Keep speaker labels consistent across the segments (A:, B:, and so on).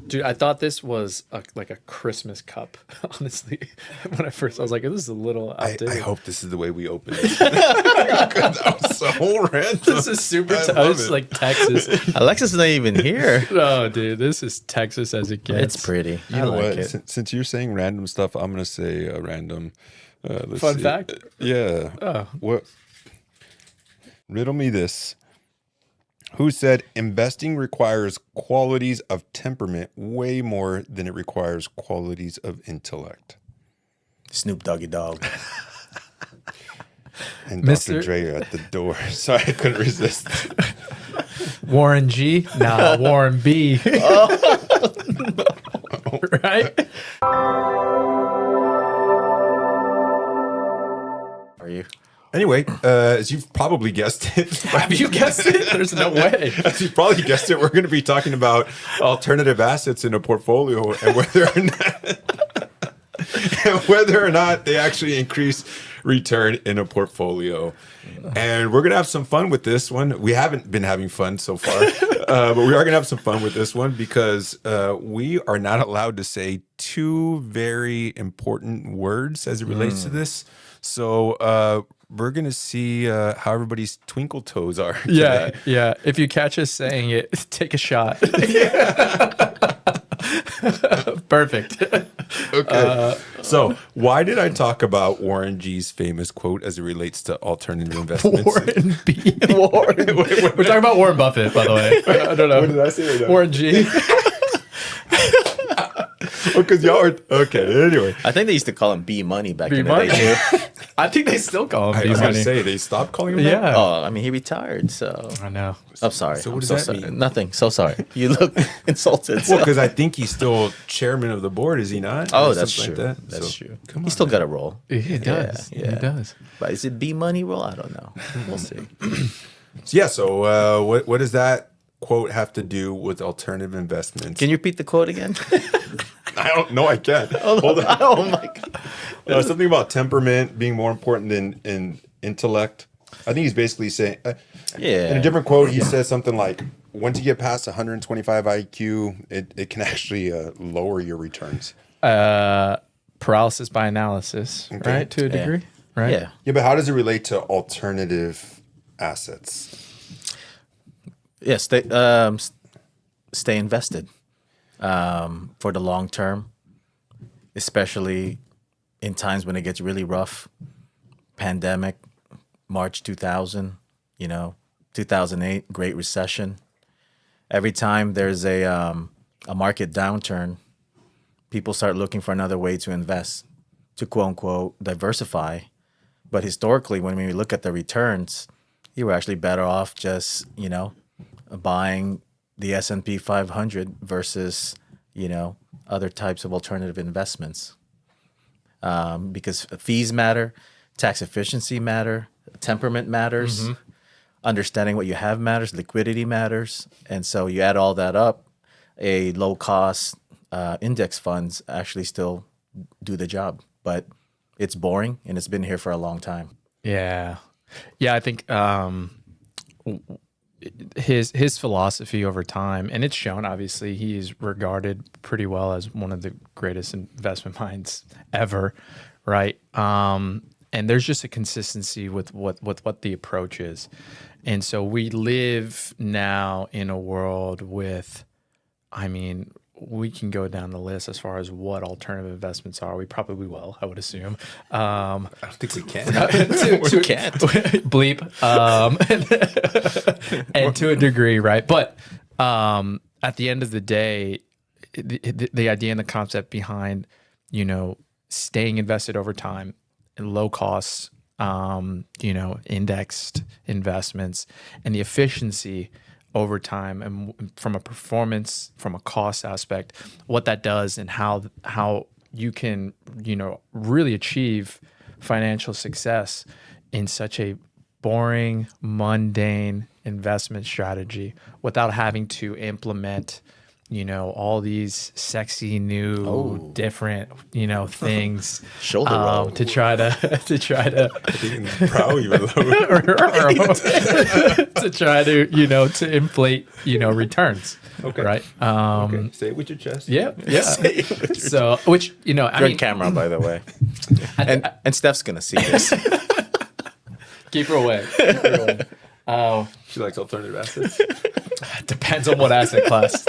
A: Dude, I thought this was like a Christmas cup. Honestly, when I first, I was like, "This is a little
B: I
A: outdated."
B: hope this is the way we open it. That was so random.
A: This is super.
B: I
A: This
B: love
A: is
B: it.
A: like Texas.
C: Alexa's not even here.
A: Oh, dude, this is Texas as it gets.
C: It's pretty.
B: You
C: I
B: know
C: like
B: what?
C: it.
B: Since you're saying random stuff, I'm gonna say a random. Let's
A: Fun
B: see.
A: fact?
B: Yeah.
A: Oh.
B: What? Riddle me this. Who said investing requires qualities of temperament way more than it requires qualities of intellect?
C: Snoop Doggy Dog.
B: And
A: Mr.
B: Dr. Dre at the door. Sorry, I couldn't resist.
A: Warren G. Nah, Warren B. Right?
C: Are you?
B: Anyway, as you've probably guessed it.
A: Have you guessed it? There's no way.
B: As you probably guessed it, we're going to be talking about alternative assets in a portfolio and whether or not they actually increase return in a portfolio. And we're going to have some fun with this one. We haven't been having fun so far, but we are going to have some fun with this one because we are not allowed to say two very important words as it relates to this. So we're going to see how everybody's twinkle toes are
A: Yeah,
B: today.
A: yeah. If you catch us saying it, take a shot. Perfect.
B: Okay. So why did I talk about Warren G's famous quote as it relates to alternative investments?
A: Warren B.
C: Warren.
A: We're talking about Warren Buffett, by the way. I don't know.
B: What did I say right now?
A: Warren G.
B: Because y'all are okay. Anyway,
C: I think they used to call him B Money back
A: B
C: in the day
A: Money.
C: too.
A: I think they still call him
B: I
A: B
B: was going to
A: Money.
B: say they stopped calling him that.
A: Yeah.
C: Oh, I mean, he retired, so
A: I know.
C: I'm sorry.
B: So what
C: I'm
B: does
C: so
B: that
C: sorry.
B: mean?
C: Nothing. So sorry. You look insulted.
B: Well, because I think he's still chairman of the board, is he not?
C: Oh,
B: Or
C: that's
B: something
C: true.
B: like that?
C: That's
B: So,
C: true.
B: Come on,
C: He still
B: man.
C: got a role.
A: He does.
C: yeah.
A: He does.
C: But is it B Money role? I don't know. We'll see.
B: Yeah. So what does that quote have to do with alternative investments?
C: Can you repeat the quote again?
B: I don't know. I can't. Hold on.
C: Oh my god.
B: Something about temperament being more important than in intellect. I think he's basically saying,
C: Yeah.
B: in a different quote, he says something like, once you get past 125 IQ, it can actually lower your returns.
A: Paralysis by analysis,
B: Okay.
A: right? To a degree, right?
C: Yeah.
B: Yeah, but how does it relate to alternative assets?
C: Yeah. Stay invested for the long term, especially in times when it gets really rough. Pandemic, March 2000, 2008, Great Recession. Every time there's a market downturn, people start looking for another way to invest, to quote unquote diversify. But historically, when we look at the returns, you were actually better off just, buying the S&P 500 versus, other types of alternative investments. Because fees matter, tax efficiency matter, temperament matters, understanding what you have matters, liquidity matters. And so you add all that up, a low cost index funds actually still do the job. But it's boring and it's been here for a long time.
A: Yeah. I think his philosophy over time, and it's shown, obviously, he's regarded pretty well as one of the greatest investment minds ever, right? And there's just a consistency with what the approach is. And so we live now in a world with, we can go down the list as far as what alternative investments are. We probably will, I would assume.
B: I don't think we can.
C: We can't.
A: Bleep. And to a degree, right? But at the end of the day, the idea and the concept behind, staying invested over time and low costs, indexed investments and the efficiency over time and from a performance, from a cost aspect, what that does and how you can, really achieve financial success in such a boring, mundane investment strategy without having to implement all these sexy new different, things
C: Shoulder roll.
A: to try to
B: I think it's probably even lower.
A: to try to inflate, returns.
B: Okay.
A: Right.
B: Okay. Say it with your chest.
A: Yeah. Yeah. So, which, I
C: Good
A: mean,
C: camera, by the way. And Steph's gonna see this.
A: keep her away.
B: She likes alternative assets.
A: Depends on what asset class.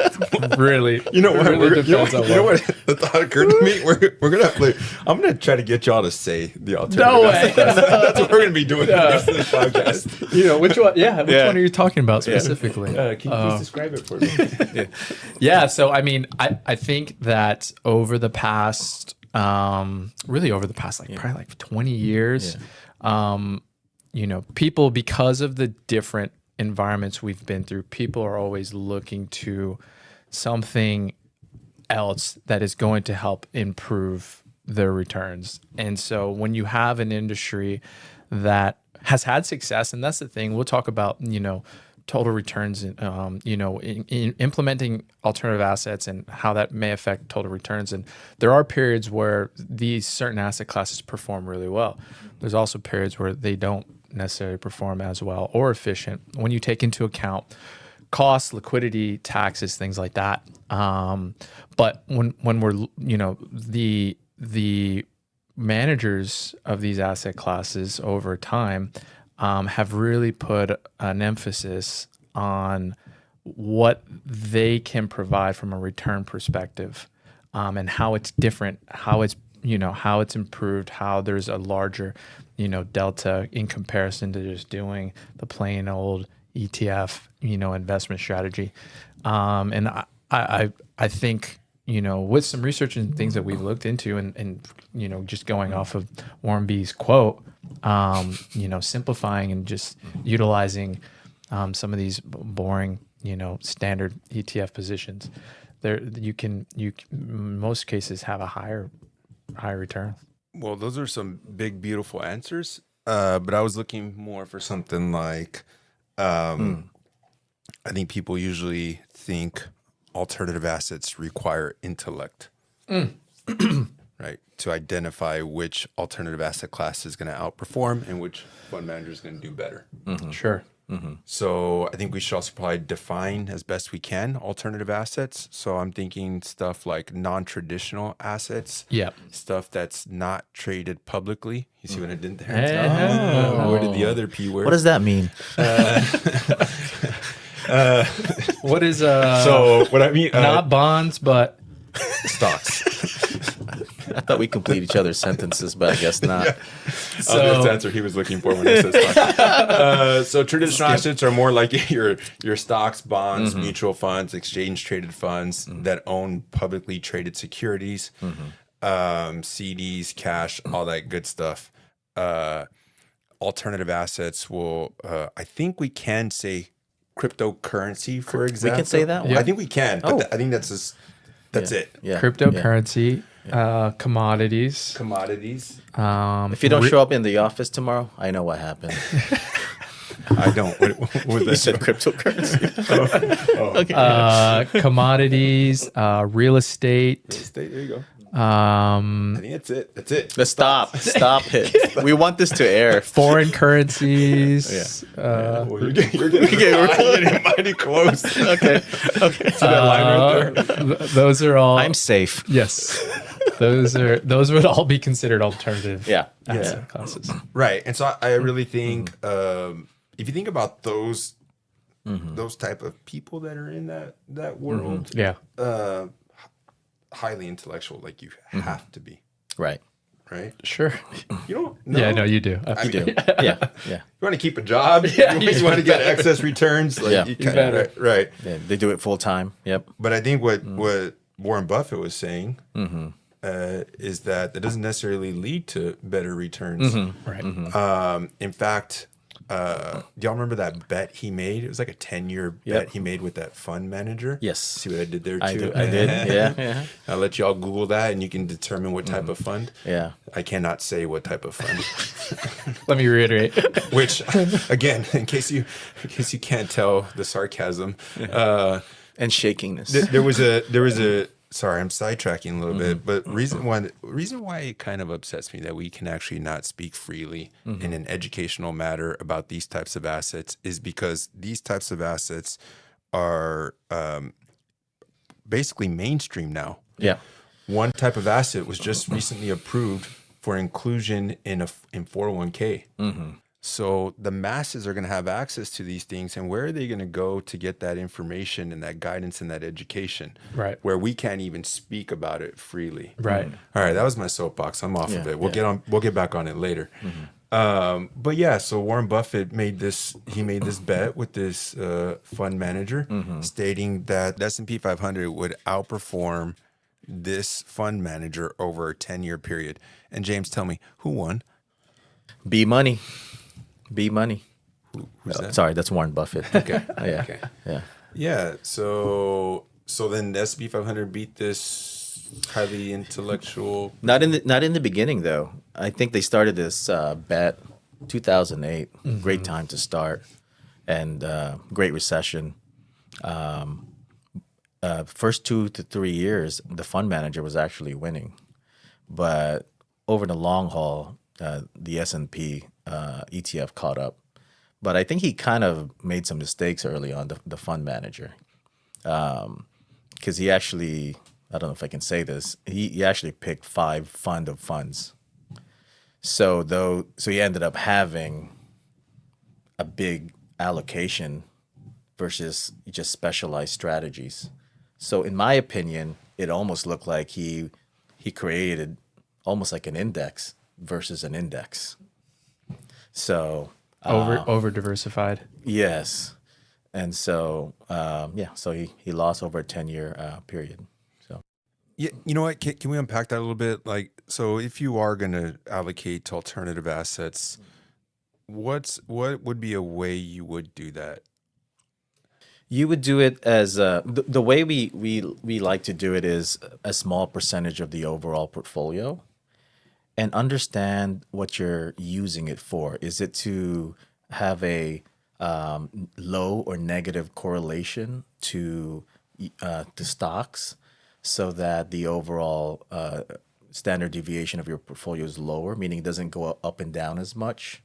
A: Really.
B: You know what?
A: Really depends on
B: you know what? The thought occurred to me. We're gonna have I'm gonna try to get y'all to say the alternative.
A: No way.
B: asset class. That's what we're gonna be doing for the rest of this podcast.
A: Which one? Yeah. Which one are you talking about specifically?
B: Can you please describe it for me?
A: Yeah. So, I mean, I think that over the past, probably like 20 years, people, because of the different environments we've been through, people are always looking to something else that is going to help improve their returns. And so when you have an industry that has had success, and that's the thing, we'll talk about, total returns, in implementing alternative assets and how that may affect total returns. And there are periods where these certain asset classes perform really well. There's also periods where they don't necessarily perform as well or efficient when you take into account costs, liquidity, taxes, things like that. But when we're, the managers of these asset classes over time have really put an emphasis on what they can provide from a return perspective, and how it's different, how it's improved, how there's a larger, delta in comparison to just doing the plain old ETF, investment strategy. And I think, with some research and things that we've looked into and just going off of Warren B's quote, simplifying and just utilizing some of these boring, standard ETF positions, you can in most cases have a higher return.
B: Well, those are some big, beautiful answers. But I was looking more for something like, I think people usually think alternative assets require intellect, right? To identify which alternative asset class is going to outperform and which fund manager is going to do better.
A: Sure.
B: So I think we should also probably define as best we can alternative assets. So I'm thinking stuff like non-traditional assets.
A: Yeah.
B: Stuff that's not traded publicly. You see what I did there? Where did the other P word?
C: What does that mean?
A: What is
B: so what I mean?
A: not bonds, but
B: stocks.
C: I thought we complete each other's sentences, but I guess not.
B: Yeah. So that's the answer he was looking for when I said stocks. So traditional assets are more like your stocks, bonds, mutual funds, exchange traded funds that own publicly traded securities, CDs, cash, all that good stuff. Alternative assets will, I think we can say cryptocurrency, for example.
C: We can say that one?
B: I think we can, but I think that's it.
C: Yeah.
A: cryptocurrency, commodities.
B: Commodities.
C: If you don't show up in the office tomorrow, I know what happened.
B: I don't. What was that?
C: You said cryptocurrency.
B: Okay.
A: Commodities, real estate.
B: There you go.
A: I
B: think that's it. That's it.
C: Let's stop it. We want this to air.
A: Foreign currencies.
B: Well, you're getting mighty close.
C: Okay.
B: See that line right there?
A: Those are all.
C: I'm safe.
A: Yes. Those would all be considered alternative asset classes.
B: Right. And so I really think if you think about those type of people that are in that world, highly intellectual, like you have to be.
C: Right.
A: Sure.
B: You don't know.
A: Yeah, no, you do.
B: I mean,
C: Yeah.
B: you want to keep a job. You want to get excess returns. Like, you
A: better.
B: Right.
C: Yeah, they do it full time. Yep.
B: But I think what Warren Buffett was saying is that doesn't necessarily lead to better returns.
A: Right.
B: In fact, do y'all remember that bet he made? It was like a 10-year bet he made with that fund manager.
C: Yes.
B: See what I did there too?
C: I did. Yeah.
B: I'll let y'all Google that and you can determine what type of fund.
C: Yeah.
B: I cannot say what type of fund.
A: Let me reiterate.
B: Which, again, in case you can't tell the sarcasm,
C: and shakiness.
B: There was a sorry, I'm sidetracking a little bit, but reason why it kind of upsets me that we can actually not speak freely in an educational matter about these types of assets is because these types of assets are basically mainstream now.
C: Yeah.
B: One type of asset was just recently approved for inclusion in 401k. So the masses are going to have access to these things, and where are they going to go to get that information and that guidance and that education?
A: Right.
B: Where we can't even speak about it freely.
A: Right.
B: All right, that was my soapbox. I'm off of
C: Yeah,
B: it. We'll get back on it later. But yeah, so Warren Buffett made this bet with this fund manager, stating that the S&P 500 would outperform this fund manager over a 10-year period. And James, tell me, who won?
C: B money.
B: Who's that?
C: Sorry, that's Warren Buffett.
B: Okay.
C: Yeah.
B: Okay.
C: Yeah.
B: Yeah. So then the S&P 500 beat this highly intellectual.
C: Not in the beginning though. I think they started this bet 2008. Great time to start, and great recession. First 2 to 3 years, the fund manager was actually winning, but over the long haul, the S&P ETF caught up. But I think he kind of made some mistakes early on, the fund manager, because he actually, I don't know if I can say this, he actually picked 5 fund of funds. So he ended up having a big allocation versus just specialized strategies. So in my opinion, it almost looked like he created almost like an index versus an index. So
A: Over diversified.
C: yes, and so so he lost over a 10-year period. So
B: Yeah, you know what? Can we unpack that a little bit? Like, so if you are going to allocate to alternative assets, what would be a way you would do that?
C: you would do it as the way we like to do it is a small percentage of the overall portfolio, and understand what you're using it for. Is it to have a low or negative correlation to stocks, so that the overall standard deviation of your portfolio is lower, meaning it doesn't go up and down as much?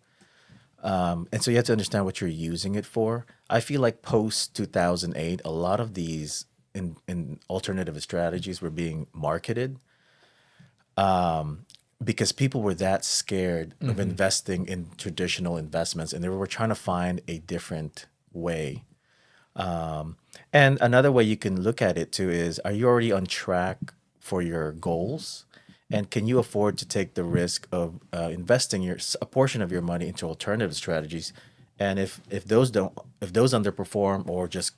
C: And so you have to understand what you're using it for. I feel like post 2008, a lot of these in alternative strategies were being marketed because people were that scared of investing in traditional investments, and they were trying to find a different way. And another way you can look at it too is, are you already on track for your goals? And can you afford to take the risk of investing a portion of your money into alternative strategies? And if those underperform, or just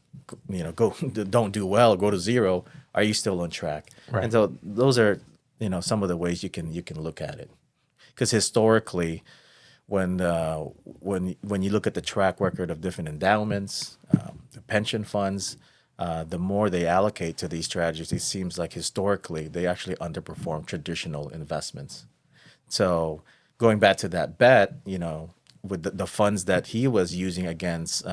C: don't do well, go to zero, are you still on track?
A: Right.
C: And so those are some of the ways you can look at it. Because historically, when you look at the track record of different endowments, the pension funds, the more they allocate to these strategies, it seems like historically they actually underperform traditional investments. So going back to that bet, with the funds that he was using against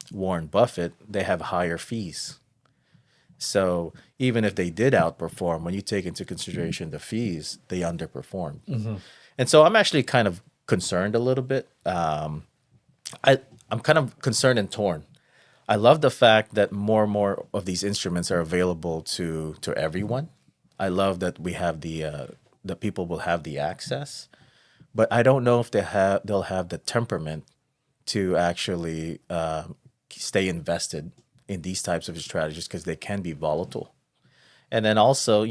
C: Warren Buffett, they have higher fees. So even if they did outperform, when you take into consideration the fees, they underperformed. And so I'm actually kind of concerned a little bit. I'm kind of concerned and torn. I love the fact that more and more of these instruments are available to everyone. I love that we have the people will have the access, but I don't know if they'll have the temperament to actually stay invested in these types of strategies, because they can be volatile. And then also,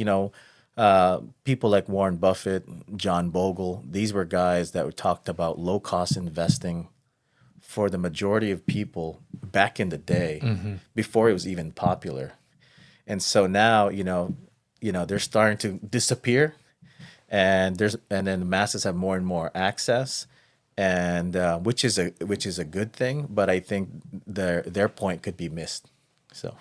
C: people like Warren Buffett, John Bogle, these were guys that talked about low cost investing for the majority of people back in the day, before it was even popular. And so now, they're starting to disappear, and then the masses have more and more access, and which is a good thing. But I think their point could be missed. So,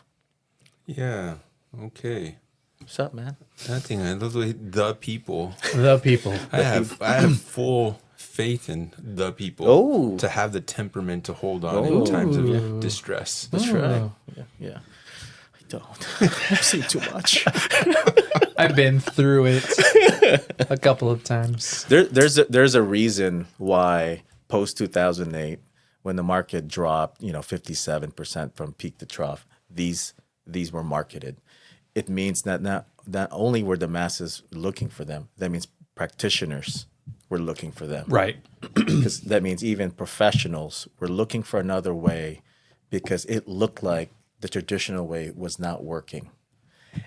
B: Yeah. Okay.
C: what's up, man?
B: Nothing. The people.
A: The people.
B: I have full faith in the people
C: Oh.
B: to have the temperament to hold on
C: Oh.
B: in times of distress.
C: That's right. Yeah. don't. I've seen too much.
A: I've been through it a couple of times.
C: There's a reason why post 2008, when the market dropped, 57% from peak to trough, these were marketed. It means that not only were the masses looking for them, that means practitioners were looking for them.
A: Right.
C: Because that means even professionals were looking for another way because it looked like the traditional way was not working.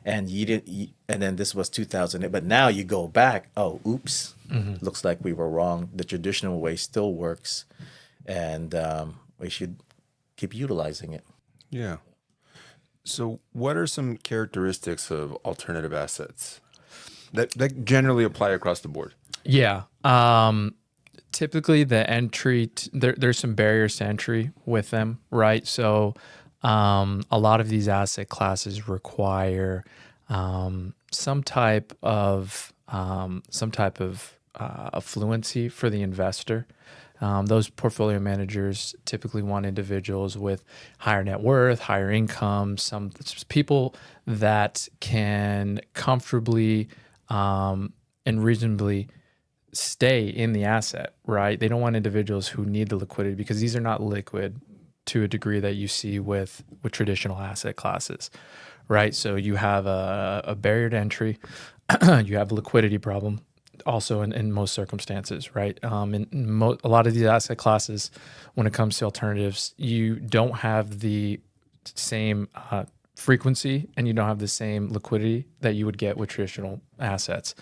C: And and then this was 2008, but now you go back, oh, oops, looks like we were wrong. The traditional way still works, and we should keep utilizing it.
B: Yeah. So, what are some characteristics of alternative assets that generally apply across the board?
A: Yeah. Typically, the entry, there's some barriers to entry with them, right? So, a lot of these asset classes require some type of affluency for the investor. Those portfolio managers typically want individuals with higher net worth, higher income, some people that can comfortably and reasonably stay in the asset, right? They don't want individuals who need the liquidity because these are not liquid to a degree that you see with traditional asset classes, right? So you have a barrier to entry, you have a liquidity problem also in most circumstances, right? A lot of these asset classes, when it comes to alternatives, you don't have the same frequency and you don't have the same liquidity that you would get with traditional assets.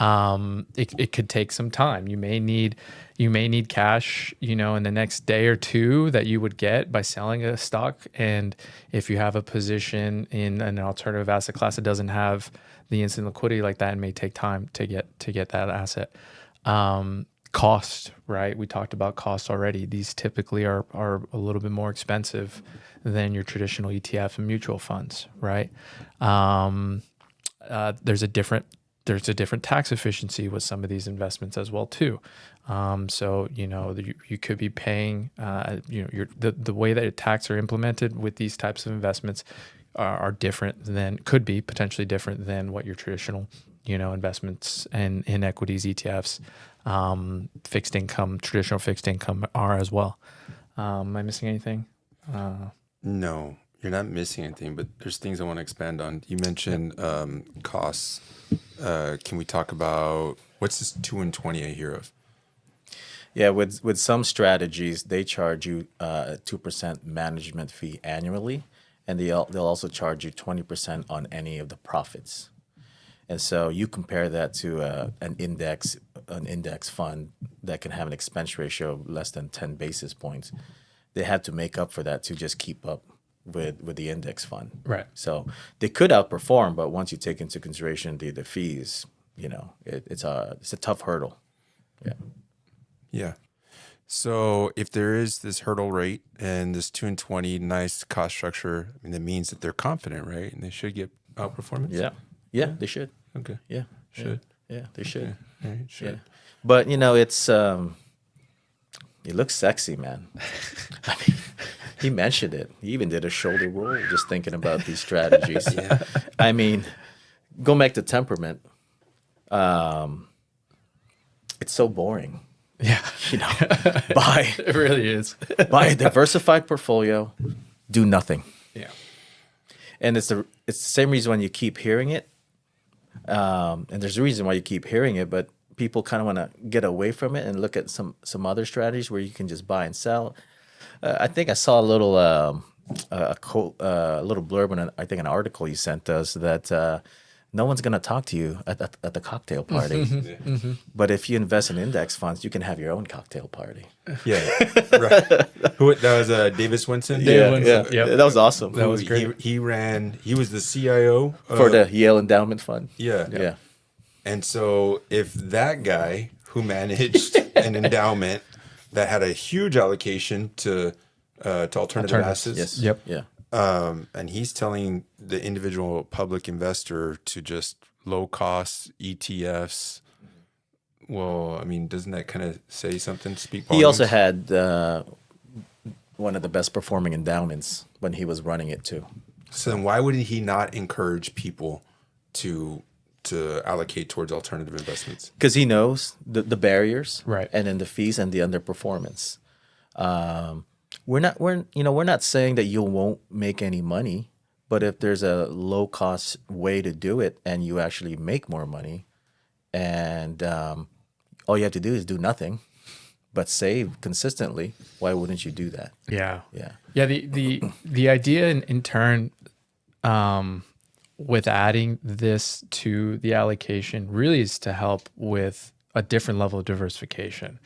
A: It could take some time. You may need cash, in the next day or two that you would get by selling a stock. And if you have a position in an alternative asset class that doesn't have the instant liquidity like that, it may take time to get that asset. Cost, right? We talked about cost already. These typically are a little bit more expensive than your traditional ETF and mutual funds, right? There's a different tax efficiency with some of these investments as well too. So you could be paying the way that tax are implemented with these types of investments are different could be potentially different than what your traditional investments in equities, ETFs, traditional fixed income are as well. Am I missing anything?
B: No, you're not missing anything, but there's things I want to expand on. You mentioned costs. Can we talk about what's this 2 and 20 I hear of?
C: Yeah, with some strategies, they charge you a 2% management fee annually, and they'll also charge you 20% on any of the profits. And so you compare that to an index fund that can have an expense ratio of less than 10 basis points. They have to make up for that to just keep up with the index fund.
A: Right.
C: So they could outperform, but once you take into consideration the fees, it's a tough hurdle. Yeah.
B: Yeah. So if there is this hurdle rate and this 2 and 20 nice cost structure, that means that they're confident, right? And they should get outperformance.
C: Yeah. Yeah, they should.
B: Okay.
C: Yeah.
B: Should.
C: Yeah, they should.
B: All right. Should.
C: Yeah. But it's it looks sexy, man. I mean, he mentioned it. He even did a shoulder roll just thinking about these strategies.
B: Yeah.
C: I mean, go back to temperament. It's so boring.
A: Yeah.
C: Buy
A: It really is.
C: buy a diversified portfolio, do nothing.
A: Yeah.
C: And it's the same reason when you keep hearing it. And there's a reason why you keep hearing it, but people kind of want to get away from it and look at some other strategies where you can just buy and sell. I think I saw a little little blurb in an article you sent us that no one's going to talk to you at the cocktail party.
A: Mm-hmm.
C: But if you invest in index funds, you can have your own cocktail party.
B: Yeah. Right. That was Davis Winston?
A: Dave Winston.
C: Yeah.
A: Yep.
C: That was awesome.
A: That was great.
B: He was the CIO
C: For the Yale Endowment Fund.
B: Yeah.
C: Yeah.
B: And so if that guy who managed an endowment that had a huge allocation to alternative assets,
C: Yes.
A: Yep.
C: Yeah.
B: and he's telling the individual public investor to just low cost ETFs. Well, doesn't that kind of say something? Speak volumes?
C: He also had one of the best performing endowments when he was running it too.
B: So then why would he not encourage people to allocate towards alternative investments?
C: Because he knows the barriers,
A: Right.
C: and then the fees and the underperformance. We're not saying that you won't make any money, but if there's a low cost way to do it and you actually make more money, and all you have to do is do nothing but save consistently, why wouldn't you do that?
A: Yeah.
C: Yeah.
A: Yeah. The idea in turn, with adding this to the allocation really is to help with a different level of diversification.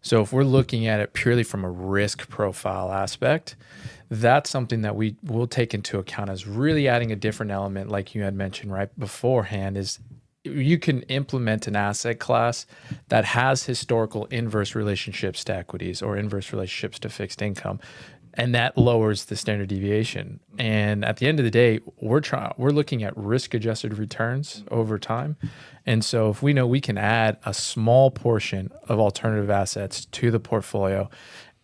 A: So if we're looking at it purely from a risk profile aspect, that's something that we will take into account as really adding a different element, like you had mentioned right beforehand, is you can implement an asset class that has historical inverse relationships to equities or inverse relationships to fixed income, and that lowers the standard deviation. And at the end of the day, we're looking at risk adjusted returns over time. And so if we know we can add a small portion of alternative assets to the portfolio,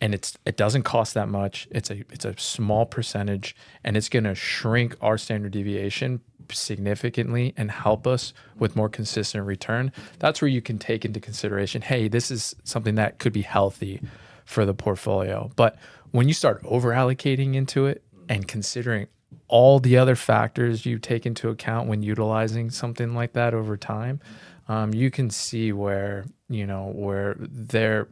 A: and it doesn't cost that much, it's a small percentage, and it's going to shrink our standard deviation significantly and help us with more consistent return, that's where you can take into consideration, hey, this is something that could be healthy for the portfolio. But when you start over allocating into it and considering all the other factors you take into account when utilizing something like that over time, you can see where there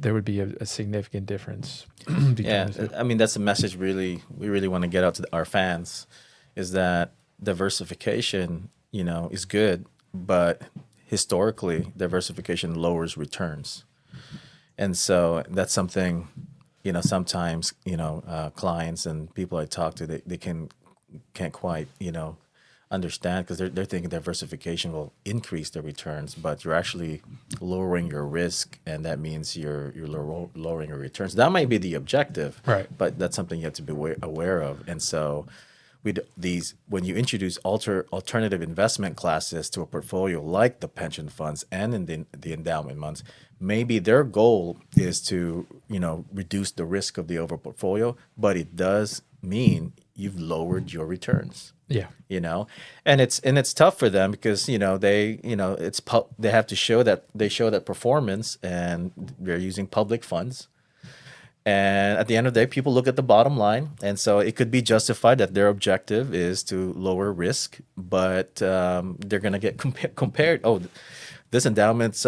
A: would be a significant difference.
C: Yeah, I mean that's a message we really want to get out to our fans, is that diversification, is good, but historically diversification lowers returns, and so that's something, sometimes clients and people I talk to, they can't quite understand, because they're thinking diversification will increase the returns, but you're actually lowering your risk, and that means you're lowering your returns. That might be the objective,
A: Right.
C: but that's something you have to be aware of. And so when you introduce alternative investment classes to a portfolio like the pension funds and in the endowment funds, maybe their goal is to reduce the risk of the overall portfolio, but it does mean you've lowered your returns.
A: Yeah.
C: And it's tough for them, because they have to show that performance, and they're using public funds. And at the end of the day, people look at the bottom line, and so it could be justified that their objective is to lower risk, but they're going to get compared. Oh, this endowment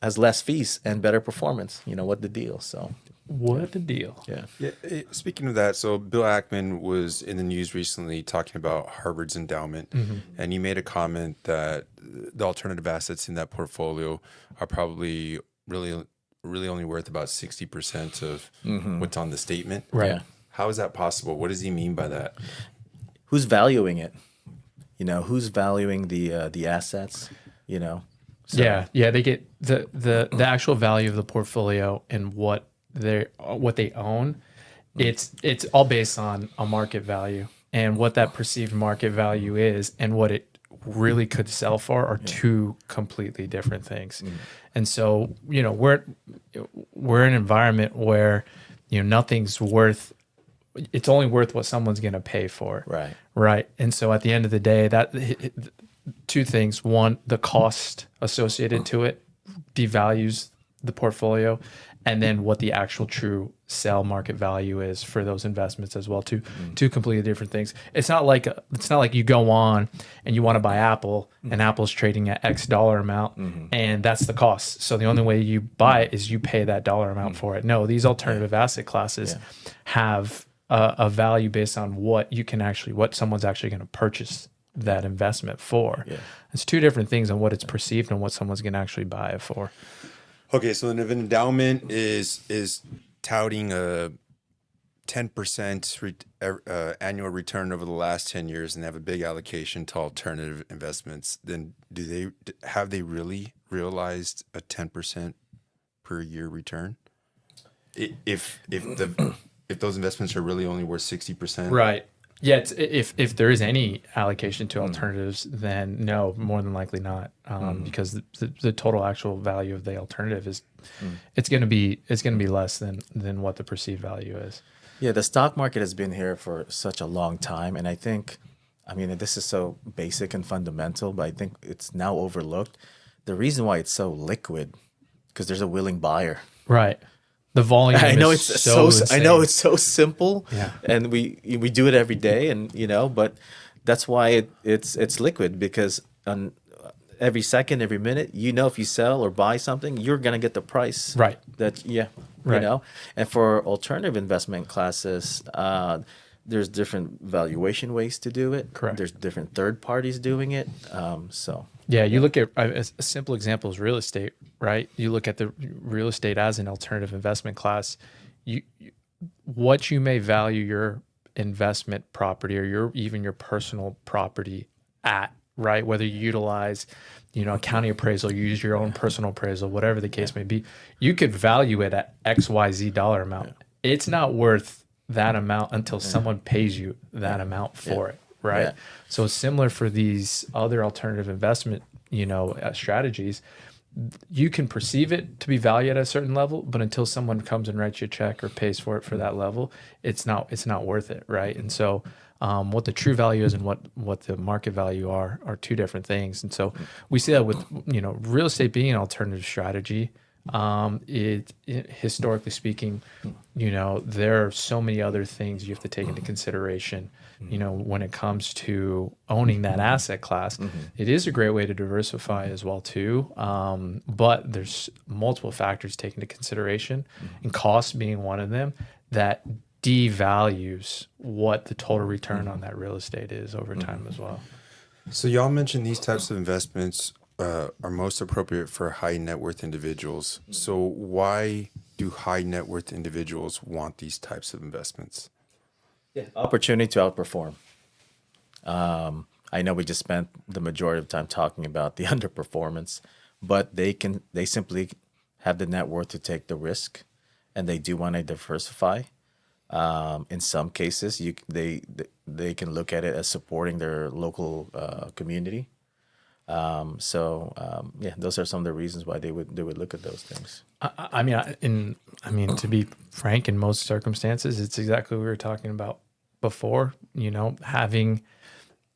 C: has less fees and better performance. What the deal? So
A: What the deal?
C: yeah.
B: Yeah. Speaking of that, so Bill Ackman was in the news recently talking about Harvard's endowment, and he made a comment that the alternative assets in that portfolio are probably really only worth about 60% of what's on the statement.
A: Right.
C: Yeah.
B: How is that possible? What does he mean by that?
C: Who's valuing it? Who's valuing the assets? So,
A: Yeah. They get the actual value of the portfolio and what they own. It's all based on a market value, and what that perceived market value is and what it really could sell for are two completely different things. And so, we're in an environment where, nothing's worth, it's only worth what someone's going to pay for.
C: Right.
A: Right. And so at the end of the day, that two things: one, the cost associated to it devalues the portfolio, and then what the actual true sell market value is for those investments as well. Two completely different things. It's not like you go on and you want to buy Apple, and Apple's trading at X dollar amount, and that's the cost. So the only way you buy it is you pay that dollar amount for it. No, these alternative asset classes have a value based on what someone's actually going to purchase that investment for.
C: Yeah.
A: It's two different things on what it's perceived and what someone's going to actually buy it for.
B: Okay, so if an endowment is touting a 10% annual return over the last 10 years and have a big allocation to alternative investments, then have they really realized a 10% per year return? If those investments are really only worth 60%?
A: Right. Yeah, if there is any allocation to alternatives, then no, more than likely not, because the total actual value of the alternative is it's going to be less than what the perceived value is.
C: Yeah, the stock market has been here for such a long time, and I think, I mean, this is so basic and fundamental, but I think it's now overlooked. The reason why it's so liquid, because there's a willing buyer.
A: Right. The volume
C: I know
A: is
C: it's
A: so
C: so I know
A: insane.
C: it's so simple,
A: Yeah.
C: and we do it every day, and but that's why it's liquid because on every second, every minute, if you sell or buy something, you're gonna get the price
A: Right.
C: that
A: Right.
C: And for alternative investment classes, there's different valuation ways to do it.
A: Correct.
C: There's different third parties doing it.
A: Yeah, you look at a simple example is real estate, right? You look at the real estate as an alternative investment class. What you may value your investment property or your personal property at, right? Whether you utilize, a county appraisal, you use your own personal appraisal, whatever the case may be, you could value it at XYZ dollar amount. It's not worth that amount until someone pays you that amount for it. Right.
C: Yeah.
A: So it's similar for these other alternative investment, strategies. You can perceive it to be valued at a certain level, but until someone comes and writes you a check or pays for it for that level, it's not worth it. Right. And so what the true value is and what the market value are two different things. And so we see that with, real estate being an alternative strategy. Historically speaking, there are so many other things you have to take into consideration, when it comes to owning that asset class. It is a great way to diversify as well too. But there's multiple factors taken into consideration, and cost being one of them, that devalues what the total return on that real estate is over time as well.
B: So y'all mentioned these types of investments are most appropriate for high net worth individuals. So why do high net worth individuals want these types of investments?
C: Opportunity to outperform. I know we just spent the majority of time talking about the underperformance, but they simply have the net worth to take the risk, and they do want to diversify. In some cases, they can look at it as supporting their local community. Those are some of the reasons why they would look at those things.
A: I mean, to be frank, in most circumstances, it's exactly what we were talking about before. Having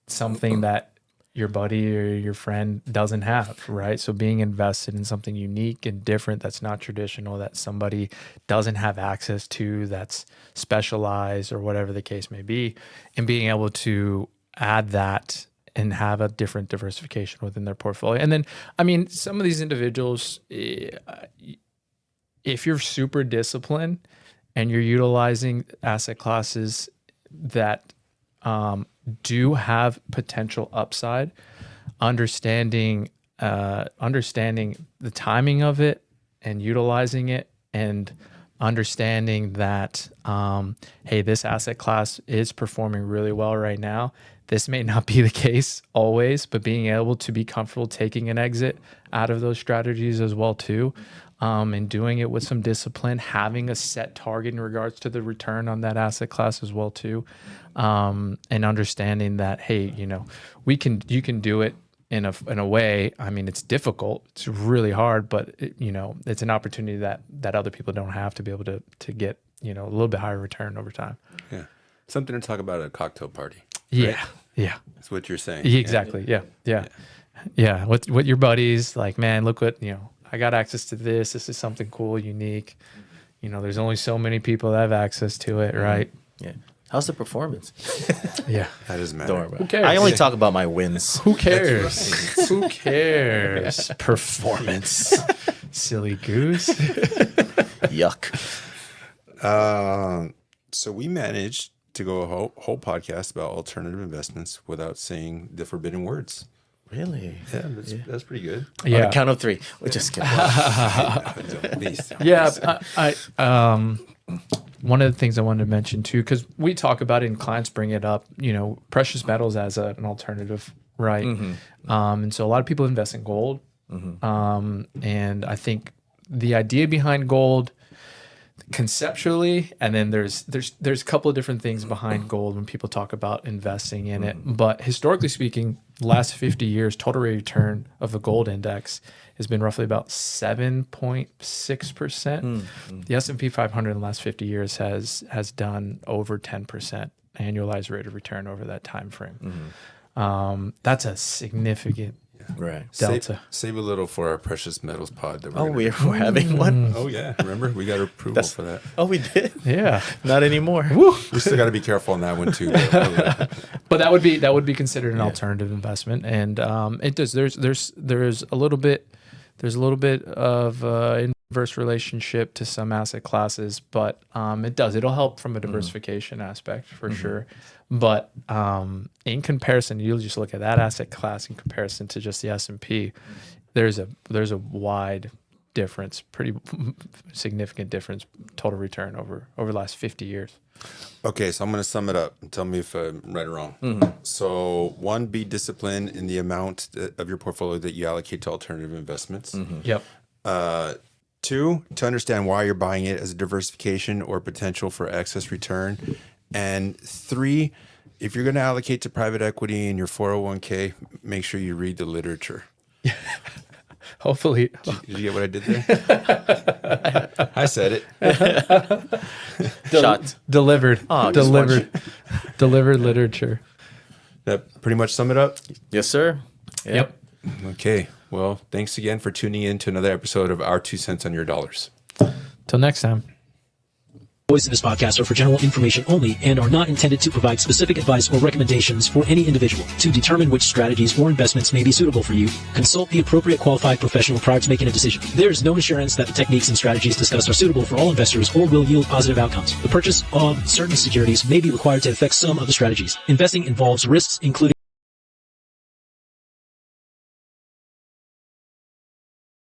A: something that your buddy or your friend doesn't have, right? So being invested in something unique and different that's not traditional, that somebody doesn't have access to, that's specialized or whatever the case may be, and being able to add that and have a different diversification within their portfolio. And then, I mean, some of these individuals, if you're super disciplined and you're utilizing asset classes that do have potential upside, understanding the timing of it and utilizing it, and understanding that, hey, this asset class is performing really well right now. This may not be the case always, but being able to be comfortable taking an exit out of those strategies as well too, and doing it with some discipline, having a set target in regards to the return on that asset class as well too, and understanding that, hey, you can do it in a way. I mean, it's difficult, it's really hard, but it's an opportunity that other people don't have to be able to get a little bit higher return over time.
B: Yeah. Something to talk about at a cocktail party.
A: Yeah.
B: Right?
A: Yeah.
B: That's what you're saying.
A: Exactly. Yeah. What your buddies like, man, look what, I got access to this. This is something cool, unique. There's only so many people that have access to it, right?
C: Yeah. How's the performance?
A: Yeah.
B: That doesn't matter.
C: Don't worry about
A: Who
C: it.
A: cares?
C: I only talk about my wins.
A: Who cares? Who cares? Performance. Silly goose.
C: Yuck.
B: So we managed to go a whole podcast about alternative investments without saying the forbidden words.
C: Really?
B: Yeah, that's pretty good.
C: On the count of three. We'll just kidding.
B: Please.
A: Yeah. I one of the things I wanted to mention too, because we talk about it and clients bring it up, precious metals as an alternative, right? And so a lot of people invest in gold. And I think the idea behind gold conceptually, and then there's a couple of different things behind gold when people talk about investing in it. But historically speaking, The last 50 years, total rate of return of the gold index has been roughly about 7.6%. The S&P 500 in the last 50 years has done over 10% annualized rate of return over that time frame. That's a significant delta.
B: Save a little for our precious metals pod. That
C: We're having one.
B: Oh yeah, remember we got approval for that.
C: Oh, we did.
A: Yeah.
C: Not anymore.
B: We still got to be careful on that one too.
A: But that would be considered an alternative investment, and it does. There's a little bit of inverse relationship to some asset classes, but it'll help from a diversification aspect for sure. But in comparison, you'll just look at that asset class in comparison to just the S&P. There's a wide difference, pretty significant difference, total return over the last 50 years.
B: Okay, so I'm going to sum it up and tell me if I'm right or wrong. So, 1, be disciplined in the amount of your portfolio that you allocate to alternative investments.
A: Yep.
B: 2, to understand why you're buying it as a diversification or potential for excess return. And 3, if you're going to allocate to private equity in your 401k, make sure you read the literature.
A: Hopefully.
B: Did you get what I did there? I said it.
C: Shot.
A: Delivered. Delivered literature.
B: That pretty much sum it up?
C: Yes, sir.
A: Yep.
B: Okay. Well, thanks again for tuning in to another episode of Our 2 Cents on Your Dollars.
A: Till next time.
D: Voice in this podcast are for general information only and are not intended to provide specific advice or recommendations for any individual. To determine which strategies or investments may be suitable for you, consult the appropriate qualified professional prior to making a decision. There is no assurance that the techniques and strategies discussed are suitable for all investors or will yield positive outcomes. The purchase of certain securities may be required to affect some of the strategies. Investing involves risks, including